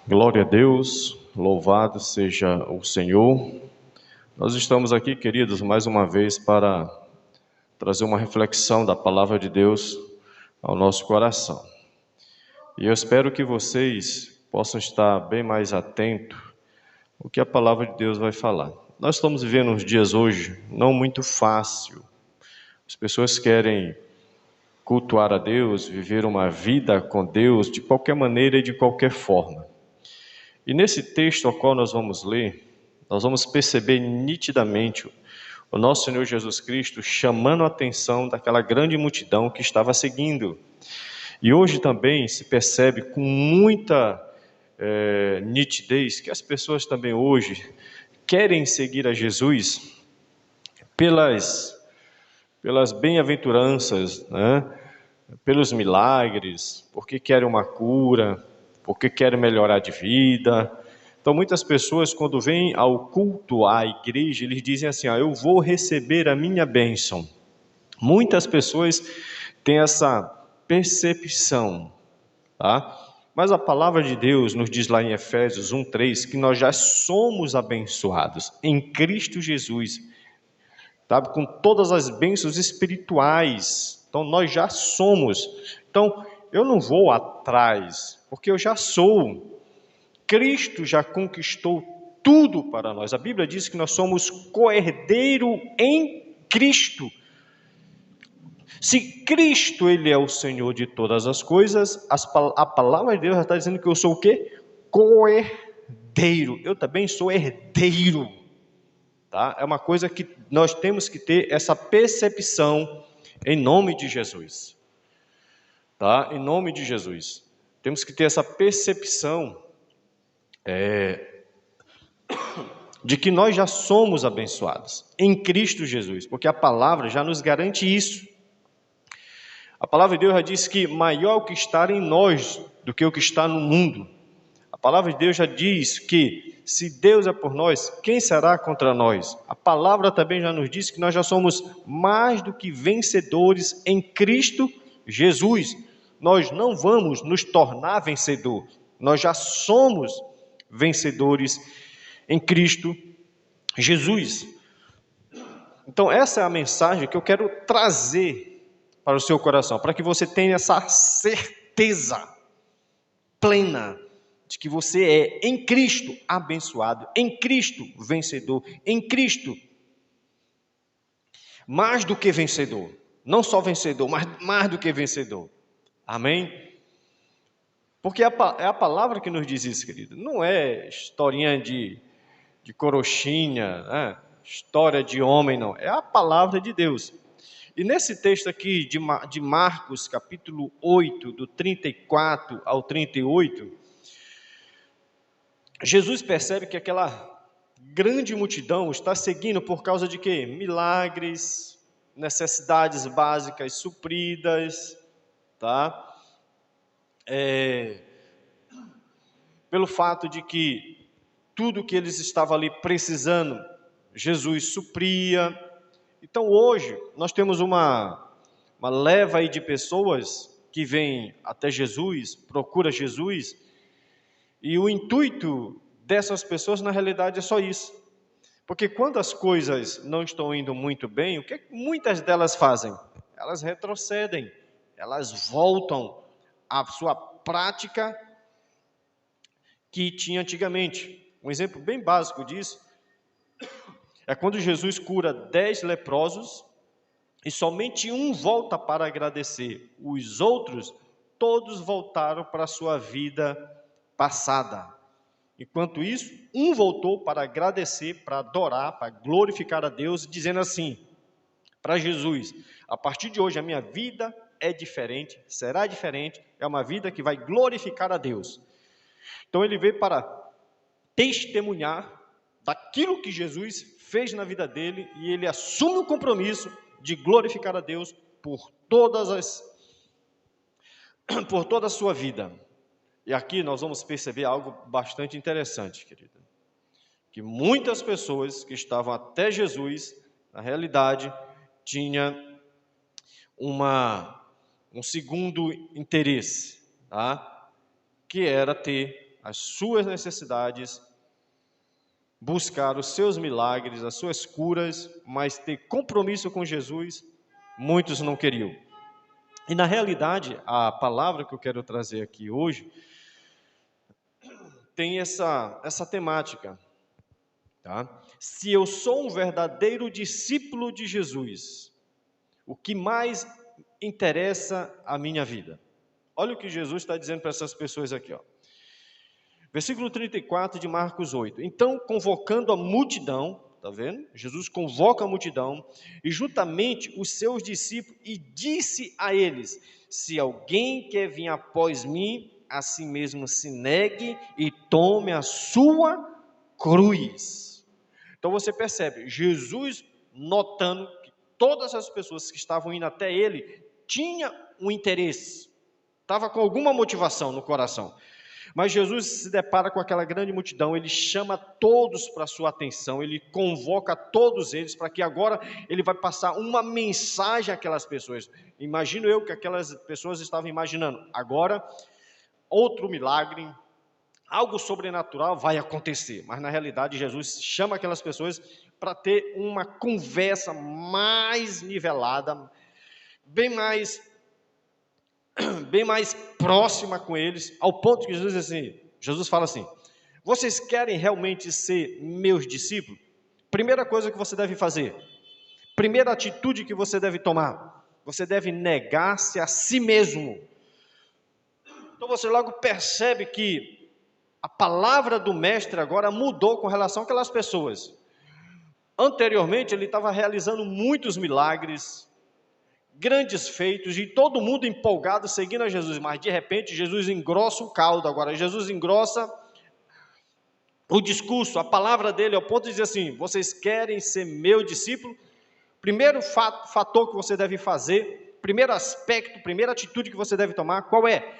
Glória a Deus, louvado seja o Senhor. Nós estamos aqui, queridos, mais uma vez para trazer uma reflexão da palavra de Deus ao nosso coração. E eu espero que vocês possam estar bem mais atentos ao que a palavra de Deus vai falar. Nós estamos vivendo uns dias hoje não muito fácil. As pessoas querem cultuar a Deus, viver uma vida com Deus de qualquer maneira e de qualquer forma. E nesse texto ao qual nós vamos ler, nós vamos perceber nitidamente o nosso Senhor Jesus Cristo chamando a atenção daquela grande multidão que estava seguindo. E hoje também se percebe com muita nitidez que as pessoas também hoje querem seguir a Jesus pelas bem-aventuranças, né? Pelos milagres, porque querem uma cura, porque querem melhorar de vida. Então muitas pessoas, quando vêm ao culto à igreja, eles dizem assim: eu vou receber a minha bênção. Muitas pessoas têm essa percepção, tá? Mas a palavra de Deus nos diz lá em Efésios 1:3 que nós já somos abençoados em Cristo Jesus, tá? Com todas as bênçãos espirituais. Então nós já somos. Então eu não vou atrás, porque eu já sou. Cristo já conquistou tudo para nós. A Bíblia diz que nós somos co-herdeiro em Cristo. Se Cristo ele é o Senhor de todas as coisas, a palavra de Deus já está dizendo que eu sou o quê? Co-herdeiro. Eu também sou herdeiro. Tá? É uma coisa que nós temos que ter essa percepção em nome de Jesus. Tá? Em nome de Jesus. Temos que ter essa percepção de que nós já somos abençoados em Cristo Jesus, porque a palavra já nos garante isso. A palavra de Deus já diz que maior o que está em nós do que o que está no mundo. A palavra de Deus já diz que se Deus é por nós, quem será contra nós? A palavra também já nos diz que nós já somos mais do que vencedores em Cristo Jesus. Nós não vamos nos tornar vencedor, nós já somos vencedores em Cristo Jesus. Então essa é a mensagem que eu quero trazer para o seu coração, para que você tenha essa certeza plena de que você é em Cristo abençoado, em Cristo vencedor, em Cristo mais do que vencedor, não só vencedor, mas mais do que vencedor. Amém? Porque é a palavra que nos diz isso, querido. Não é historinha de corochinha, né? História de homem, não. É a palavra de Deus. E nesse texto aqui de Marcos, capítulo 8, do 34 ao 38, Jesus percebe que aquela grande multidão está seguindo por causa de quê? Milagres, necessidades básicas supridas, tá? Pelo fato de que tudo que eles estavam ali precisando, Jesus supria. Então hoje nós temos uma leva aí de pessoas que vêm até Jesus, procura Jesus, e o intuito dessas pessoas na realidade é só isso. Porque quando as coisas não estão indo muito bem, o que muitas delas fazem? Elas retrocedem, elas voltam à sua prática que tinha antigamente. Um exemplo bem básico disso é quando Jesus cura 10 leprosos e somente um volta para agradecer. Os outros, todos voltaram para a sua vida passada. Enquanto isso, um voltou para agradecer, para adorar, para glorificar a Deus, dizendo assim para Jesus: a partir de hoje a minha vida é diferente, será diferente, é uma vida que vai glorificar a Deus. Então ele veio para testemunhar daquilo que Jesus fez na vida dele, e ele assume o compromisso de glorificar a Deus por toda a sua vida. E aqui nós vamos perceber algo bastante interessante, querida, que muitas pessoas que estavam até Jesus, na realidade, tinha um segundo interesse, tá? Que era ter as suas necessidades, buscar os seus milagres, as suas curas, mas ter compromisso com Jesus, muitos não queriam. E na realidade, a palavra que eu quero trazer aqui hoje tem essa temática, tá? Se eu sou um verdadeiro discípulo de Jesus, o que mais interessa a minha vida? Olha o que Jesus está dizendo para essas pessoas aqui, ó. Versículo 34 de Marcos 8. Então, convocando a multidão, está vendo? Jesus convoca a multidão e juntamente os seus discípulos e disse a eles: se alguém quer vir após mim, a si mesmo se negue e tome a sua cruz. Então você percebe, Jesus notando que todas as pessoas que estavam indo até ele tinham um interesse, estava com alguma motivação no coração. Mas Jesus se depara com aquela grande multidão, ele chama todos para a sua atenção, ele convoca todos eles para que agora ele vai passar uma mensagem àquelas pessoas. Imagino eu que aquelas pessoas estavam imaginando, agora outro milagre, algo sobrenatural vai acontecer. Mas na realidade Jesus chama aquelas pessoas para ter uma conversa mais nivelada, bem mais próxima com eles, ao ponto que Jesus fala assim: vocês querem realmente ser meus discípulos? Primeira coisa que você deve fazer, primeira atitude que você deve tomar, você deve negar-se a si mesmo. Então você logo percebe que a palavra do mestre agora mudou com relação àquelas pessoas. Anteriormente ele estava realizando muitos milagres, grandes feitos, e todo mundo empolgado seguindo a Jesus, mas de repente Jesus engrossa o caldo. Agora Jesus engrossa o discurso, a palavra dele, ao ponto de dizer assim: vocês querem ser meu discípulo? Primeiro fator que você deve fazer, primeiro aspecto, primeira atitude que você deve tomar, qual é?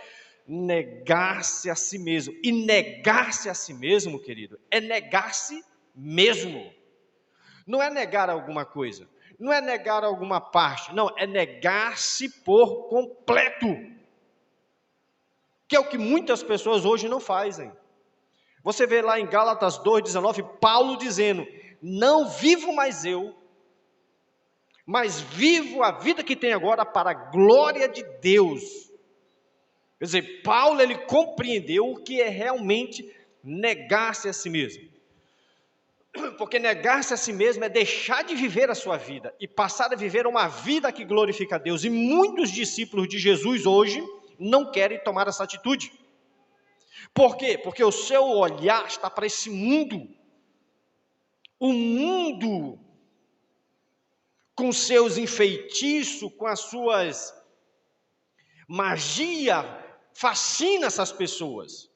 Negar-se a si mesmo. E negar-se a si mesmo, querido, é negar-se mesmo. Não é negar alguma coisa, não é negar alguma parte, não, é negar-se por completo, que é o que muitas pessoas hoje não fazem. Você vê lá em Gálatas 2,19, Paulo dizendo: não vivo mais eu, mas vivo a vida que tenho agora para a glória de Deus. Quer dizer, Paulo ele compreendeu o que é realmente negar-se a si mesmo. Porque negar-se a si mesmo é deixar de viver a sua vida e passar a viver uma vida que glorifica a Deus. E muitos discípulos de Jesus hoje não querem tomar essa atitude. Por quê? Porque o seu olhar está para esse mundo. O mundo, com seus enfeitiços, com as suas magia, fascina essas pessoas.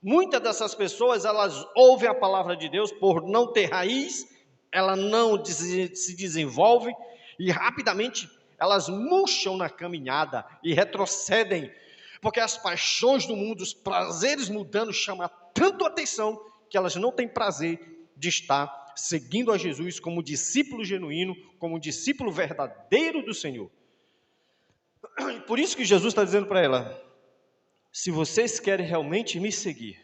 Muitas dessas pessoas, elas ouvem a palavra de Deus, por não ter raiz, ela não se desenvolve, e rapidamente elas murcham na caminhada e retrocedem, porque as paixões do mundo, os prazeres mudando, chamam tanto a atenção, que elas não têm prazer de estar seguindo a Jesus como discípulo genuíno, como discípulo verdadeiro do Senhor. Por isso que Jesus está dizendo para ela: se vocês querem realmente me seguir,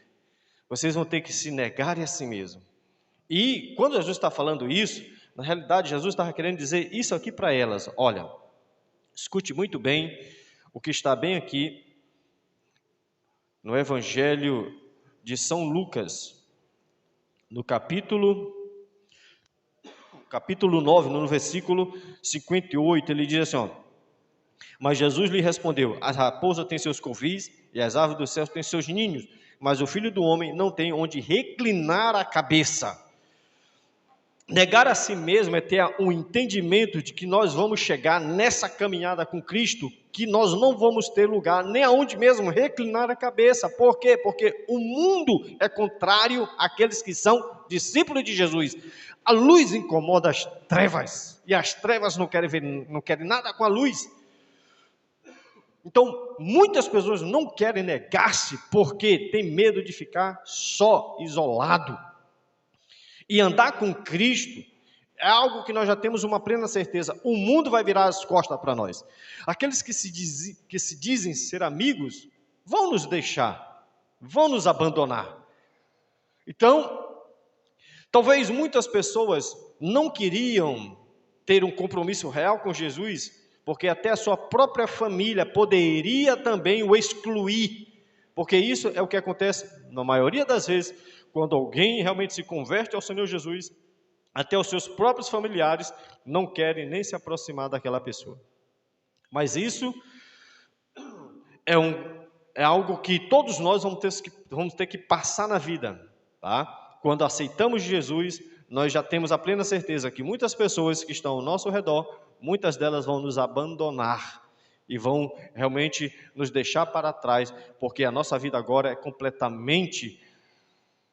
vocês vão ter que se negar a si mesmo. E quando Jesus está falando isso, na realidade Jesus estava querendo dizer isso aqui para elas: olha, escute muito bem o que está bem aqui no Evangelho de São Lucas, no capítulo 9, no versículo 58, ele diz assim, ó: mas Jesus lhe respondeu: as raposas têm seus covis e as aves do céu têm seus ninhos, mas o Filho do Homem não tem onde reclinar a cabeça. Negar a si mesmo é ter um entendimento de que nós vamos chegar nessa caminhada com Cristo, que nós não vamos ter lugar nem aonde mesmo reclinar a cabeça. Por quê? Porque o mundo é contrário àqueles que são discípulos de Jesus. A luz incomoda as trevas, e as trevas não querem nada com a luz. Então, muitas pessoas não querem negar-se porque tem medo de ficar só, isolado. E andar com Cristo é algo que nós já temos uma plena certeza. O mundo vai virar as costas para nós. Aqueles que se dizem ser amigos vão nos deixar. vão nos abandonar. Então, talvez muitas pessoas não queriam ter um compromisso real com Jesus, porque até a sua própria família poderia também o excluir, porque isso é o que acontece na maioria das vezes, quando alguém realmente se converte ao Senhor Jesus, até os seus próprios familiares não querem nem se aproximar daquela pessoa. Mas isso é algo que todos nós vamos ter que passar na vida, tá? Quando aceitamos Jesus, nós já temos a plena certeza que muitas pessoas que estão ao nosso redor, muitas delas vão nos abandonar e vão realmente nos deixar para trás, porque a nossa vida agora é completamente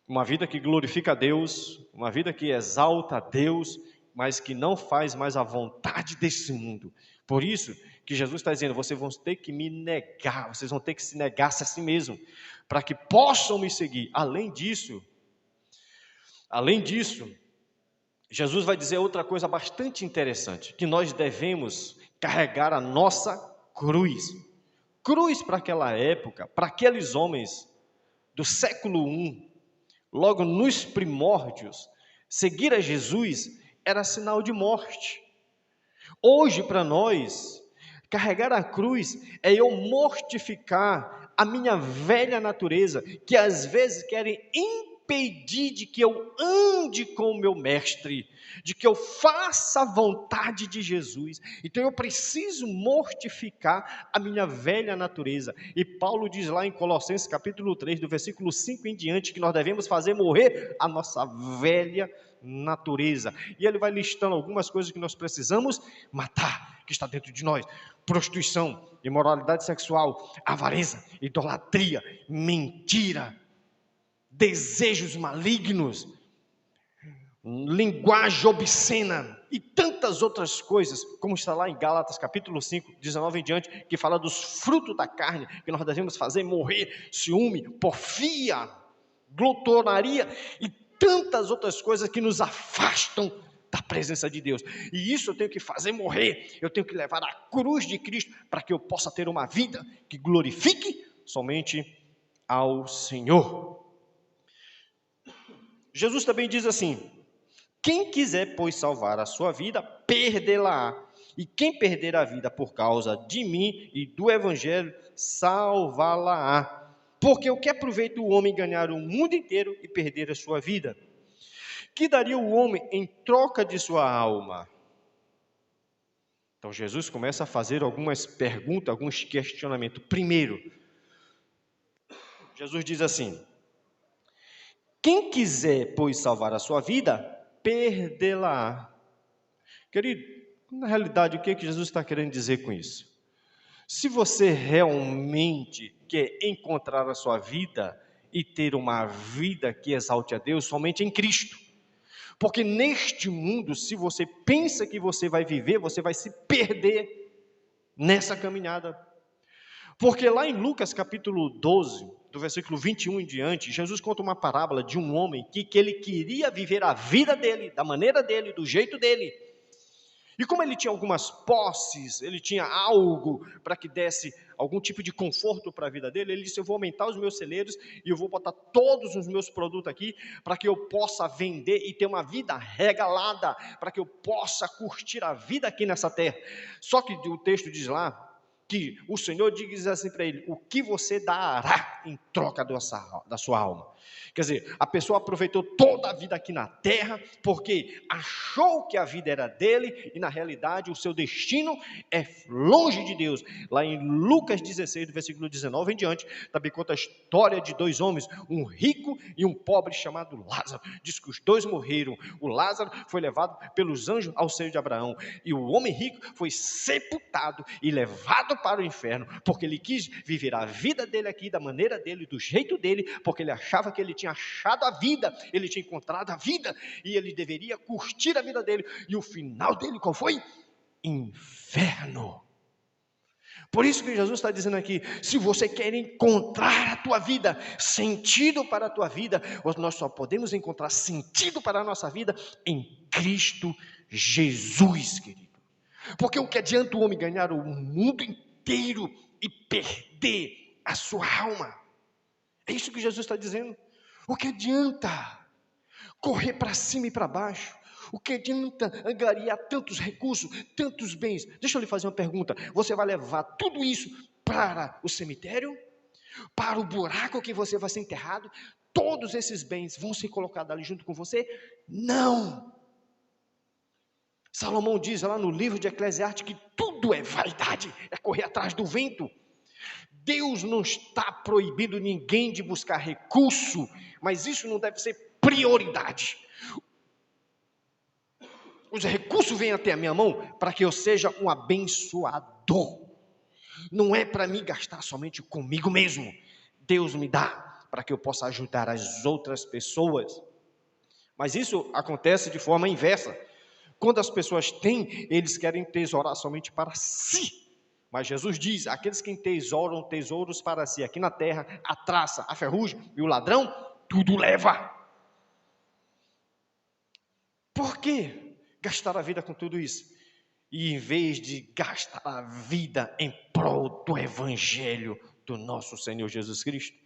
uma vida que glorifica a Deus, uma vida que exalta a Deus, mas que não faz mais a vontade desse mundo. Por isso que Jesus está dizendo, vocês vão ter que me negar, vocês vão ter que se negar a si mesmo, para que possam me seguir. Além disso, Jesus vai dizer outra coisa bastante interessante, que nós devemos carregar a nossa cruz. Cruz para aquela época, para aqueles homens do século I, logo nos primórdios, seguir a Jesus era sinal de morte. Hoje, para nós, carregar a cruz é eu mortificar a minha velha natureza, que às vezes querem impedir de que eu ande com o meu mestre, de que eu faça a vontade de Jesus. Então eu preciso mortificar a minha velha natureza. E Paulo diz lá em Colossenses capítulo 3, do versículo 5 em diante, que nós devemos fazer morrer a nossa velha natureza. E ele vai listando algumas coisas que nós precisamos matar, que está dentro de nós: prostituição, imoralidade sexual, avareza, idolatria, mentira, desejos malignos, linguagem obscena e tantas outras coisas, como está lá em Gálatas capítulo 5, 19 em diante, que fala dos frutos da carne, que nós devemos fazer morrer: ciúme, porfia, glutonaria e tantas outras coisas que nos afastam da presença de Deus. E isso eu tenho que fazer morrer, eu tenho que levar a cruz de Cristo, para que eu possa ter uma vida que glorifique somente ao Senhor. Jesus também diz assim: quem quiser, pois, salvar a sua vida, perdê-la-á. E quem perder a vida por causa de mim e do Evangelho, salvá-la-á. Porque o que aproveita o homem ganhar o mundo inteiro e perder a sua vida? Que daria o homem em troca de sua alma? Então Jesus começa a fazer algumas perguntas, alguns questionamentos. Primeiro, Jesus diz assim: quem quiser, pois, salvar a sua vida, perdê-la. Querido, na realidade, o que Jesus está querendo dizer com isso? Se você realmente quer encontrar a sua vida e ter uma vida que exalte a Deus, somente em Cristo. Porque neste mundo, se você pensa que você vai viver, você vai se perder nessa caminhada. Porque lá em Lucas capítulo 12, do versículo 21 em diante, Jesus conta uma parábola de um homem que ele queria viver a vida dele, da maneira dele, do jeito dele. E como ele tinha algumas posses, ele tinha algo para que desse algum tipo de conforto para a vida dele, ele disse: eu vou aumentar os meus celeiros e eu vou botar todos os meus produtos aqui, para que eu possa vender e ter uma vida regalada, para que eu possa curtir a vida aqui nessa terra. Só que o texto diz lá, que o Senhor diz assim para ele: o que você dará em troca da sua alma? Quer dizer, a pessoa aproveitou toda a vida aqui na terra, porque achou que a vida era dele, e na realidade o seu destino é longe de Deus. Lá em Lucas 16, do versículo 19 em diante, também conta a história de dois homens, um rico e um pobre chamado Lázaro. Diz que os dois morreram. O Lázaro foi levado pelos anjos ao seio de Abraão, e o homem rico foi sepultado e levado para o inferno, porque ele quis viver a vida dele aqui, da maneira dele, do jeito dele, porque ele achava que ele tinha achado a vida, ele tinha encontrado a vida, e ele deveria curtir a vida dele, e o final dele qual foi? Inferno. Por isso que Jesus está dizendo aqui: se você quer encontrar a tua vida, sentido para a tua vida, nós só podemos encontrar sentido para a nossa vida em Cristo Jesus, querido. Porque o que adianta o homem ganhar o mundo inteiro e perder a sua alma? É isso que Jesus está dizendo. O que adianta correr para cima e para baixo? O que adianta angariar tantos recursos, tantos bens? Deixa eu lhe fazer uma pergunta. Você vai levar tudo isso para o cemitério? Para o buraco que você vai ser enterrado? Todos esses bens vão ser colocados ali junto com você? Não! Salomão diz lá no livro de Eclesiastes que tudo é vaidade, é correr atrás do vento. Deus não está proibindo ninguém de buscar recurso, mas isso não deve ser prioridade. Os recursos vêm até a minha mão para que eu seja um abençoador. Não é para mim gastar somente comigo mesmo. Deus me dá para que eu possa ajudar as outras pessoas. Mas isso acontece de forma inversa. Quando as pessoas têm, eles querem tesourar somente para si. Mas Jesus diz, aqueles que tesouram tesouros para si, aqui na terra, a traça, a ferrugem e o ladrão, tudo leva. Por que gastar a vida com tudo isso? E em vez de gastar a vida em prol do Evangelho do nosso Senhor Jesus Cristo?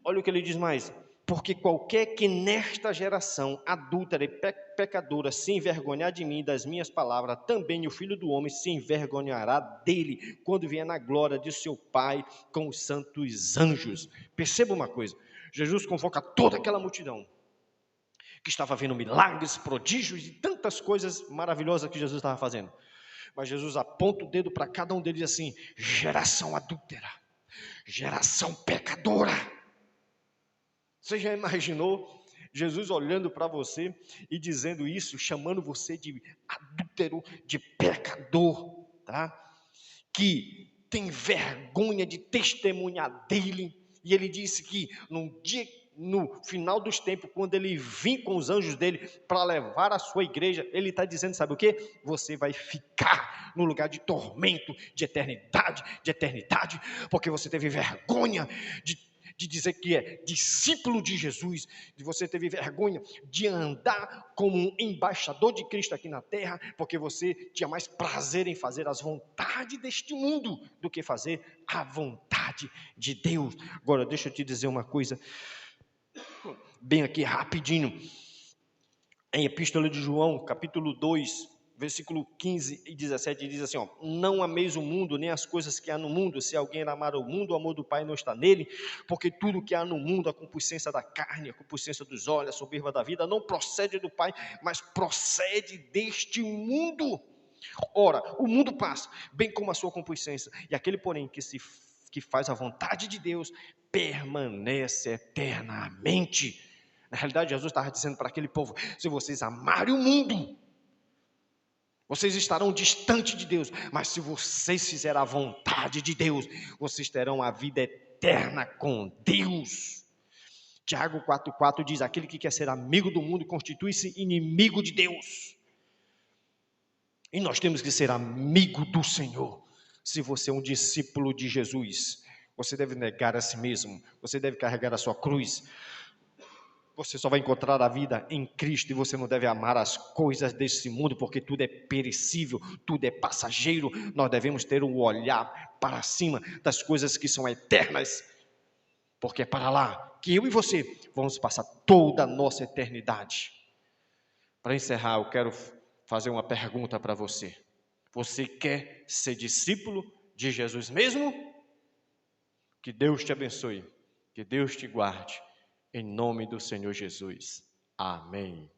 Olha o que ele diz mais. Porque qualquer que nesta geração adúltera e pecadora se envergonhar de mim e das minhas palavras, também o Filho do Homem se envergonhará dele, quando vier na glória de seu Pai com os santos anjos. Perceba uma coisa, Jesus convoca toda aquela multidão, que estava vendo milagres, prodígios e tantas coisas maravilhosas que Jesus estava fazendo. Mas Jesus aponta o dedo para cada um deles assim, geração adúltera, geração pecadora. Você já imaginou Jesus olhando para você e dizendo isso, chamando você de adúltero, de pecador, tá? Que tem vergonha de testemunhar dele, e ele disse que no final dos tempos, quando ele vir com os anjos dele para levar a sua igreja, ele está dizendo, sabe o que? Você vai ficar no lugar de tormento, de eternidade, porque você teve vergonha de dizer que é discípulo de Jesus, de você teve vergonha de andar como um embaixador de Cristo aqui na terra, porque você tinha mais prazer em fazer as vontades deste mundo do que fazer a vontade de Deus. Agora, deixa eu te dizer uma coisa, bem aqui rapidinho, em Epístola de João, capítulo 2, versículo 15 e 17, diz assim, não ameis o mundo, nem as coisas que há no mundo. Se alguém amar o mundo, o amor do Pai não está nele, porque tudo que há no mundo, a concupiscência da carne, a concupiscência dos olhos, a soberba da vida, não procede do Pai, mas procede deste mundo. Ora, o mundo passa, bem como a sua concupiscência, e aquele, porém, que faz a vontade de Deus, permanece eternamente. Na realidade, Jesus estava dizendo para aquele povo, se vocês amarem o mundo, vocês estarão distante de Deus, mas se vocês fizerem a vontade de Deus, vocês terão a vida eterna com Deus. Tiago 4,4 diz, aquele que quer ser amigo do mundo constitui-se inimigo de Deus. E nós temos que ser amigo do Senhor. Se você é um discípulo de Jesus, você deve negar a si mesmo, você deve carregar a sua cruz. Você só vai encontrar a vida em Cristo, e você não deve amar as coisas desse mundo, porque tudo é perecível, tudo é passageiro. Nós devemos ter um olhar para cima das coisas que são eternas, porque é para lá que eu e você vamos passar toda a nossa eternidade. Para encerrar, eu quero fazer uma pergunta para você. Você quer ser discípulo de Jesus mesmo? Que Deus te abençoe, que Deus te guarde. Em nome do Senhor Jesus. Amém.